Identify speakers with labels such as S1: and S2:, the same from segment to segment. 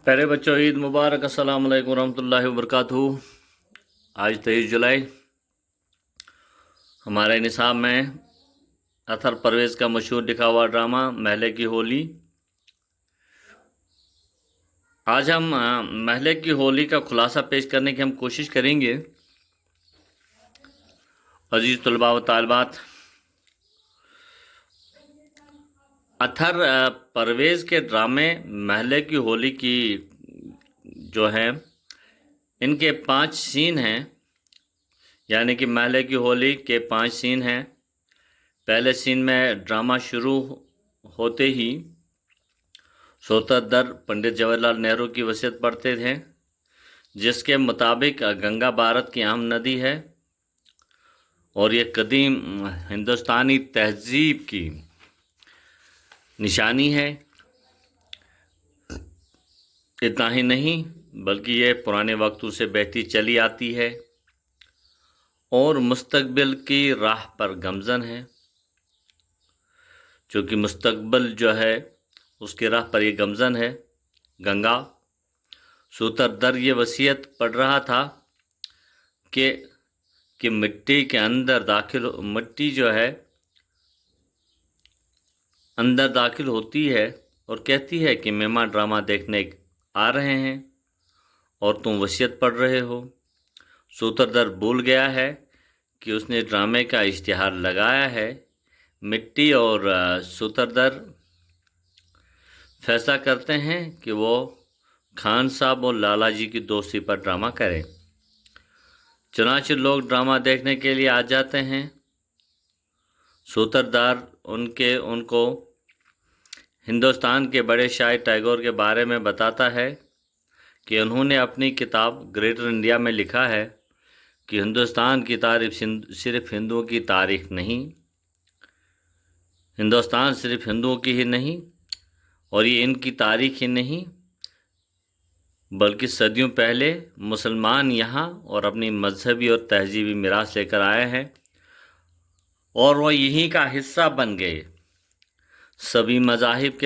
S1: प्यारे बच्चों, ईद मुबारक। अस्सलाम वालेकुम रहमतुल्लाहि व बरकातहू। आज 23 जुलाई। हमारे निसाब में अतर परवेज़ का मशहूर लिखा हुआ ड्रामा महले की होली। आज हम महले की होली का खुलासा पेश करने की हम कोशिश करेंगे। अजीज़ तलबा व तालिबात, अतर परवेज़ के ड्रामे महले की होली की जो है, इनके 5 सीन हैं। यानी कि महले की होली के 5 सीन हैं। पहले सीन में ड्रामा शुरू होते ही सूत्रधार पंडित जवाहरलाल नेहरू की वसीयत पढ़ते थे, जिसके मुताबिक गंगा भारत की अहम नदी है और ये कदीम हिंदुस्तानी तहजीब की निशानी है। इतना ही नहीं बल्कि ये पुराने वक्तों से बहती चली आती है और मुस्तकबिल की राह पर गमज़न है। चूँकि मुस्तकबिल जो है उसकी राह पर ये गमज़न है गंगा। सूत्रधार ये वसीयत पढ़ रहा था कि मिट्टी के अंदर मिट्टी जो है अंदर दाखिल होती है और कहती है कि मेहमान ड्रामा देखने आ रहे हैं और तुम वसीयत पढ़ रहे हो। सूत्रधार भूल गया है कि उसने ड्रामे का इश्तिहार लगाया है। मिट्टी और सूत्रधार फैसला करते हैं कि वो खान साहब और लाला जी की दोस्ती पर ड्रामा करें। चुनांचे लोग ड्रामा देखने के लिए आ जाते हैं। सूत्रधार उनको हिंदुस्तान के बड़े शायर टैगोर के बारे में बताता है कि उन्होंने अपनी किताब ग्रेटर इंडिया में लिखा है कि हिंदुस्तान की तारीफ सिर्फ हिंदुओं की तारीख नहीं, हिंदुस्तान सिर्फ हिंदुओं की ही नहीं और ये इनकी तारीख ही नहीं, बल्कि सदियों पहले मुसलमान यहाँ और अपनी मजहबी और तहजीबी मीरास लेकर आए हैं और वह यहीं का हिस्सा बन गए। सभी मज़ाहिब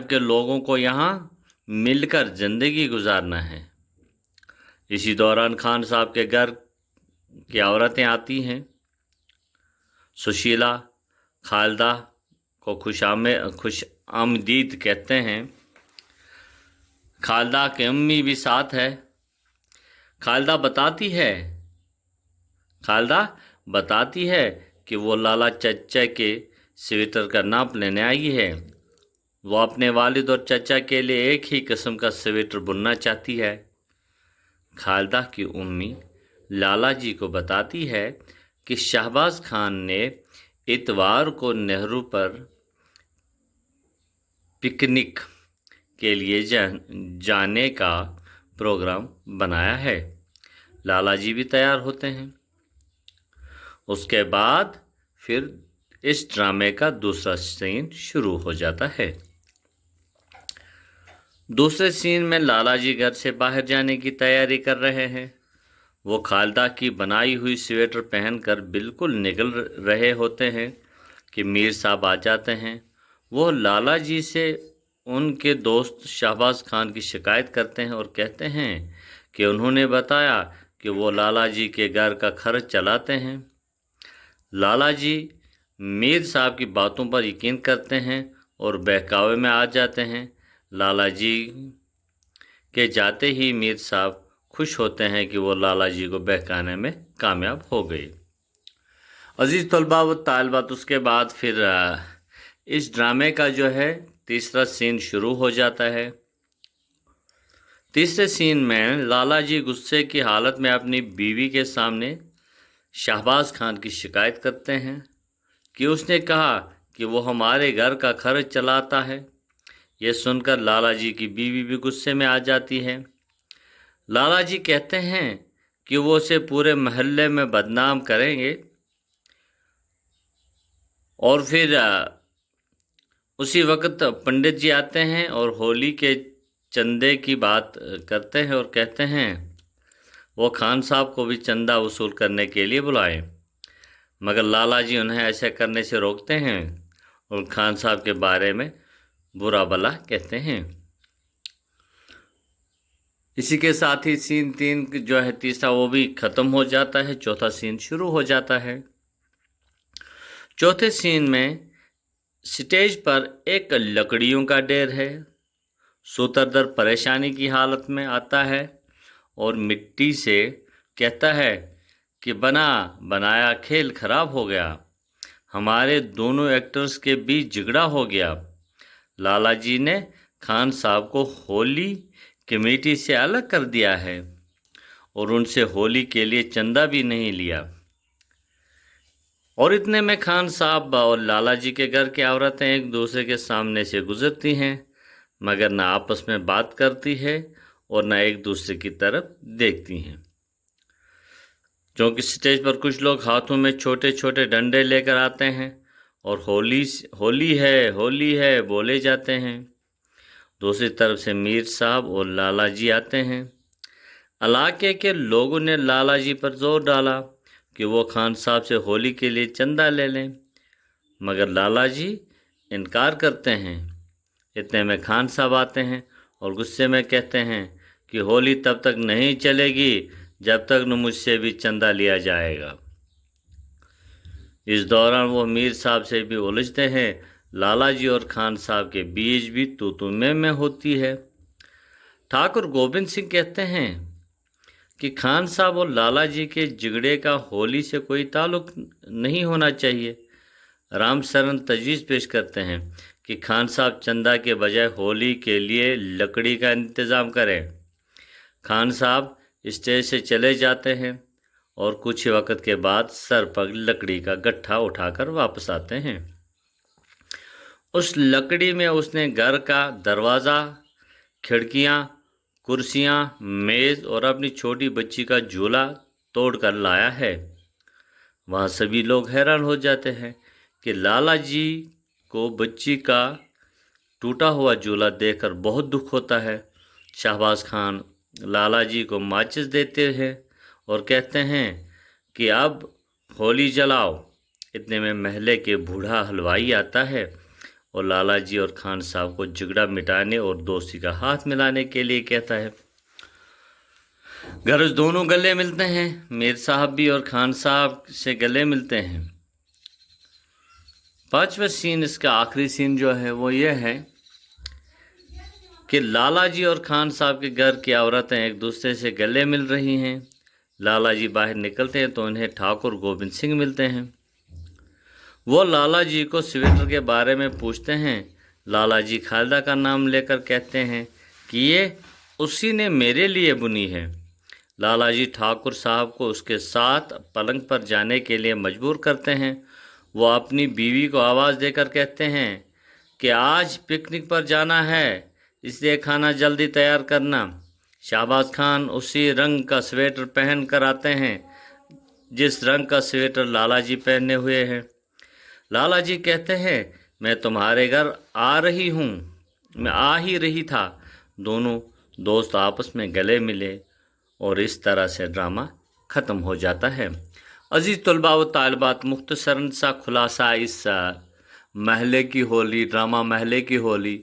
S1: के लोगों को यहाँ मिलकर ज़िंदगी गुजारना है। इसी दौरान खान साहब के घर की औरतें आती हैं। सुशीला खालदा को खुश आमदीद कहते हैं। खालदा की अम्मी भी साथ है। खालदा बताती है कि वो लाला चचा के स्वेटर का नाप लेने आई है। वो अपने वालिद और चचा के लिए एक ही किस्म का स्वेटर बुनना चाहती है। खालदा की उम्मी लाला जी को बताती है कि शहबाज खान ने इतवार को नेहरू पर पिकनिक के लिए जाने का प्रोग्राम बनाया है। लाला जी भी तैयार होते हैं। उसके बाद फिर इस ड्रामे का दूसरा सीन शुरू हो जाता है। दूसरे सीन में लाला जी घर से बाहर जाने की तैयारी कर रहे हैं। वो खालदा की बनाई हुई स्वेटर पहनकर बिल्कुल निकल रहे होते हैं कि मीर साहब आ जाते हैं। वो लाला जी से उनके दोस्त शहबाज खान की शिकायत करते हैं और कहते हैं कि उन्होंने बताया कि वो लाला जी के घर का खर्च चलाते हैं। लाला जी मीर साहब की बातों पर यकीन करते हैं और बहकावे में आ जाते हैं। लाला जी के जाते ही मीर साहब खुश होते हैं कि वो लाला जी को बहकाने में कामयाब हो गए। अजीज़ तलबा व तालिबात, उसके बाद फिर इस ड्रामे का जो है तीसरा सीन शुरू हो जाता है। तीसरे सीन में लाला जी गुस्से की हालत में अपनी बीवी के सामने शहबाज खान की शिकायत करते हैं कि उसने कहा कि वो हमारे घर का खर्च चलाता है। यह सुनकर लाला जी की बीवी भी गुस्से में आ जाती है। लाला जी कहते हैं कि वो उसे पूरे मोहल्ले में बदनाम करेंगे और फिर उसी वक्त पंडित जी आते हैं और होली के चंदे की बात करते हैं और कहते हैं वो खान साहब को भी चंदा वसूल करने के लिए बुलाएं। मगर लाला जी उन्हें ऐसा करने से रोकते हैं और खान साहब के बारे में बुरा भला कहते हैं। इसी के साथ ही सीन 3 जो है तीसरा वो भी ख़त्म हो जाता है, चौथा सीन शुरू हो जाता है। चौथे सीन में स्टेज पर एक लकड़ियों का ढेर है। सूत्रधर परेशानी की हालत में आता है और मिट्टी से कहता है कि बना बनाया खेल खराब हो गया, हमारे दोनों एक्टर्स के बीच झगड़ा हो गया। लाला जी ने खान साहब को होली कमेटी से अलग कर दिया है और उनसे होली के लिए चंदा भी नहीं लिया। और इतने में खान साहब और लाला जी के घर की औरतें एक दूसरे के सामने से गुजरती हैं, मगर न आपस में बात करती है और न एक दूसरे की तरफ देखती हैं। क्योंकि स्टेज पर कुछ लोग हाथों में छोटे छोटे डंडे लेकर आते हैं और होली है बोले जाते हैं। दूसरी तरफ से मीर साहब और लाला जी आते हैं। इलाके के लोगों ने लाला जी पर जोर डाला कि वो खान साहब से होली के लिए चंदा ले लें, मगर लाला जी इनकार करते हैं। इतने में खान साहब आते हैं और गुस्से में कहते हैं कि होली तब तक नहीं चलेगी जब तक न मुझसे भी चंदा लिया जाएगा। इस दौरान वो मीर साहब से भी उलझते हैं। लाला जी और खान साहब के बीच भी तू में होती है। ठाकुर गोविंद सिंह कहते हैं कि खान साहब और लाला जी के झगड़े का होली से कोई ताल्लुक नहीं होना चाहिए। राम शरण तजवीज़ पेश करते हैं कि खान साहब चंदा के बजाय होली के लिए लकड़ी का इंतज़ाम करें। खान साहब स्टेज से चले जाते हैं और कुछ वक्त के बाद सर पर लकड़ी का गट्ठा उठाकर वापस आते हैं। उस लकड़ी में उसने घर का दरवाज़ा, खिड़कियाँ, कुर्सियाँ, मेज़ और अपनी छोटी बच्ची का झूला तोड़ कर लाया है। वहाँ सभी लोग हैरान हो जाते हैं कि लाला जी को बच्ची का टूटा हुआ झूला देखकर बहुत दुख होता है। शहबाज खान लाला जी को माचिस देते हैं और कहते हैं कि अब होली जलाओ। इतने में महल्ले के बूढ़ा हलवाई आता है और लाला जी और खान साहब को झगड़ा मिटाने और दोस्ती का हाथ मिलाने के लिए कहता है। गर्ज दोनों गले मिलते हैं। मीर साहब भी और खान साहब से गले मिलते हैं। पांचवा सीन, इसका आखिरी सीन जो है वो ये है कि लाला जी और खान साहब के घर की औरतें एक दूसरे से गले मिल रही हैं। लाला जी बाहर निकलते हैं तो उन्हें ठाकुर गोविंद सिंह मिलते हैं। वो लाला जी को स्वेटर के बारे में पूछते हैं। लाला जी खालदा का नाम लेकर कहते हैं कि ये उसी ने मेरे लिए बुनी है। लाला जी ठाकुर साहब को उसके साथ पलंग पर जाने के लिए मजबूर करते हैं। वो अपनी बीवी को आवाज़ देकर कहते हैं कि आज पिकनिक पर जाना है, इसलिए खाना जल्दी तैयार करना। शहबाज खान उसी रंग का स्वेटर पहन कर आते हैं जिस रंग का स्वेटर लाला जी पहने हुए हैं। लाला जी कहते हैं मैं तुम्हारे घर मैं आ ही रही था। दोनों दोस्त आपस में गले मिले और इस तरह से ड्रामा ख़त्म हो जाता है। अजीज़ तलबा व तालिबात, मुख्तसरन सा खुलासा इस महल्ले की होली, ड्रामा महल्ले की होली,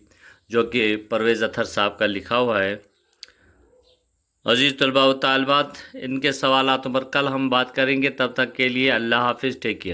S1: जो कि परवेज़ अतहर साहब का लिखा हुआ है। अजीज़ तलबा व तालिबात, इनके सवालातों पर कल हम बात करेंगे। तब तक के लिए अल्लाह हाफिज़, टेक केयर।